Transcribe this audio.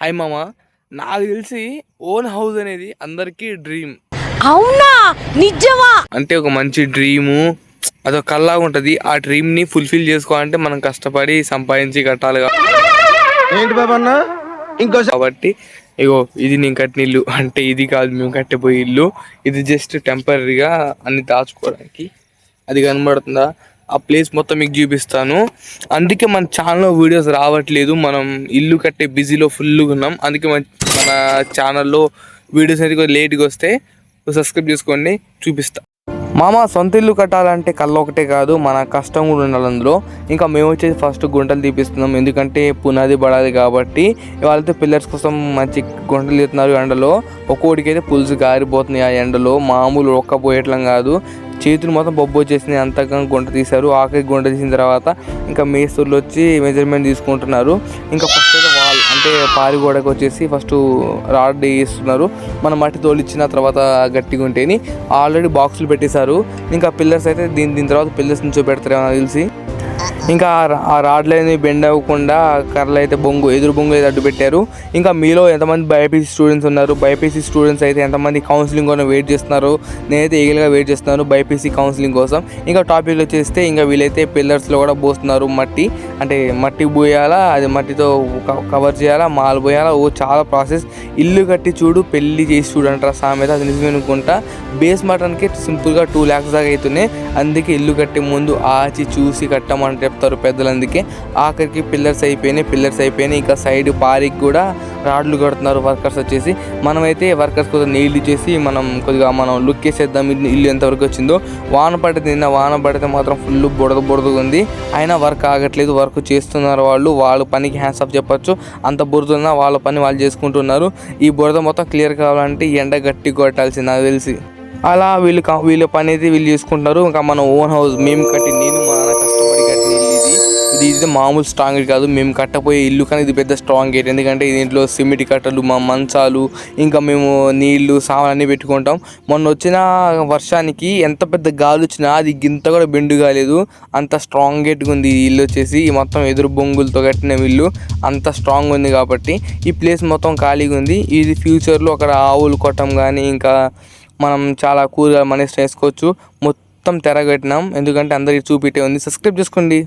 Hi మామ. నాకు తెలిసి ఓన్ హౌస్ అనేది అందరికీ డ్రీమ్. అవునా? నిజమా? అంటే ఒక మంచి డ్రీము, అదొక కల్లాగా ఉంటుంది. ఆ డ్రీమ్ని ఫుల్ఫిల్ చేసుకోవాలంటే మనం కష్టపడి సంపాదించి కట్టాలి కాబట్టి ఇగో ఇది నేను కట్టిన ఇల్లు అంటే ఇది కాదు మేము కట్టిపోయే ఇల్లు. ఇది జస్ట్ టెంపరీగా అన్ని దాచుకోవడానికి. అది కనబడుతుందా? ఆ ప్లేస్ మొత్తం మీకు చూపిస్తాను. అందుకే మన ఛానల్లో వీడియోస్ రావట్లేదు, మనం ఇల్లు కట్టే బిజీలో ఫుల్గా ఉన్నాం. అందుకే మన ఛానల్లో వీడియోస్ అనేది కొంచెం లేట్గా వస్తే సబ్స్క్రైబ్ చేసుకోండి, చూపిస్తా. మామ, సొంత ఇల్లు కట్టాలంటే కళ్ళ ఒకటే కాదు, మన కష్టం కూడా ఉండాలి అందులో. ఇంకా మేము వచ్చేసి ఫస్ట్ గుంటలు తీపిస్తున్నాం, ఎందుకంటే పునాది పడాలి కాబట్టి. వాళ్ళతో పిల్లర్స్ కోసం మంచి గుంటలు తీస్తున్నారు ఎండలో. ఒక్కోటికి అయితే పులుసు గారిపోతున్నాయి ఆ ఎండలో, మామూలు ఒక్కపోయేట్లం కాదు. చేతులు మొత్తం బొబ్బు వచ్చేసినాయి, అంతగా గుంట తీశారు. ఆఖరి గుంట తీసిన తర్వాత ఇంకా మేస్తులు వచ్చి మెజర్మెంట్ తీసుకుంటున్నారు. ఇంకా ఫస్ట్ అయితే వాల్ అంటే పారి గోడకు వచ్చేసి ఫస్ట్ రాడ్ వేస్తున్నారు. మనం మట్టి తోలిచ్చిన తర్వాత గట్టిగా ఉంటేని ఆల్రెడీ బాక్సులు పెట్టేశారు. ఇంకా పిల్లర్స్ అయితే దీని తర్వాత పిల్లర్స్ నుంచి పెడతారు నాకు తెలిసి. ఇంకా ఆ రాడ్లు అనేది బెండ్ అవ్వకుండా కర్రలు అయితే ఎదురు బొంగు అయితే అడ్డు పెట్టారు. ఇంకా మీలో ఎంతమంది బైపీసీ స్టూడెంట్స్ ఉన్నారు? బైపీసీ స్టూడెంట్స్ అయితే ఎంతమంది కౌన్సిలింగ్ కోసం వెయిట్ చేస్తున్నారు? నేనైతే ఈగల్గా వెయిట్ చేస్తున్నాను బైపీసీ కౌన్సిలింగ్ కోసం. ఇంకా టాపిక్లో వచ్చేస్తే ఇంకా వీళ్ళైతే పిల్లర్స్లో కూడా పోస్తున్నారు మట్టి. అంటే మట్టి పోయాలా, అది మట్టితో కవర్ చేయాలా, మాల్ పోయాలా, చాలా ప్రాసెస్. ఇల్లు కట్టి చూడు పెళ్ళి చేసి చూడు అంటారా సామెత, అది నిజమే అనుకుంటా. బేస్ మటన్కి సింపుల్గా 2 lakhs దాకా అవుతున్నాయి. అందుకే ఇల్లు కట్టే ముందు ఆచి చూసి కట్టమంటే చెప్తారు పెద్దలు. అందుకే ఆఖరికి పిల్లర్స్ అయిపోయినాయి. ఇంకా సైడ్ పారికి కూడా రాడ్లు కడుతున్నారు వర్కర్స్ వచ్చేసి. మనమైతే వర్కర్స్ కొద్దిగా నీళ్ళు చేసి మనం లుక్ వేసేద్దాం ఇల్లు ఎంతవరకు వచ్చిందో. వాన పడితే మాత్రం ఫుల్ బురదగా ఉంది. అయినా వర్క్ ఆగట్లేదు, వర్క్ చేస్తున్నారు వాళ్ళ పనికి హ్యాండ్స్ ఆఫ్ చెప్పచ్చు. అంత బురద ఉన్నా వాళ్ళ పని వాళ్ళు చేసుకుంటున్నారు. ఈ బురద మొత్తం క్లియర్ కావాలంటే ఎండ గట్టి కొట్టాల్సింది నాకు తెలిసి. అలా వీళ్ళ పని అయితే వీళ్ళు చేసుకుంటున్నారు. ఇంకా మన ఓన్ హౌస్ మేము నేను మా నాన్న కష్టపడి కట్టిన ఇల్లు ఇది మామూలు స్ట్రాంగ్ గేట్ కాదు. మేము కట్టపోయే ఇల్లు కానీ ఇది పెద్ద స్ట్రాంగ్ గేట్, ఎందుకంటే దీంట్లో సిమెంట్ కట్టలు, మా మంచాలు, ఇంకా మేము నీళ్లు సామాన్ అన్నీ పెట్టుకుంటాం. మొన్న వచ్చిన వర్షానికి ఎంత పెద్ద గాలి వచ్చినా అది గింత కూడా బెండు కాలేదు, అంత స్ట్రాంగ్ గేట్గా ఉంది ఈ ఇల్లు వచ్చేసి. మొత్తం ఎదురు బొంగులతో కట్టిన ఇల్లు, అంత స్ట్రాంగ్ ఉంది కాబట్టి. ఈ ప్లేస్ మొత్తం ఖాళీగా ఉంది. ఇది ఫ్యూచర్లో అక్కడ ఆవులు కొట్టం కానీ ఇంకా మనం చాలా కూరగాయలు మన ఇష్టం వేసుకోవచ్చు. మొత్తం తెరగట్టినాం, ఎందుకంటే అందరికి చూపిటే ఉంది. సబ్స్క్రైబ్ చేసుకోండి.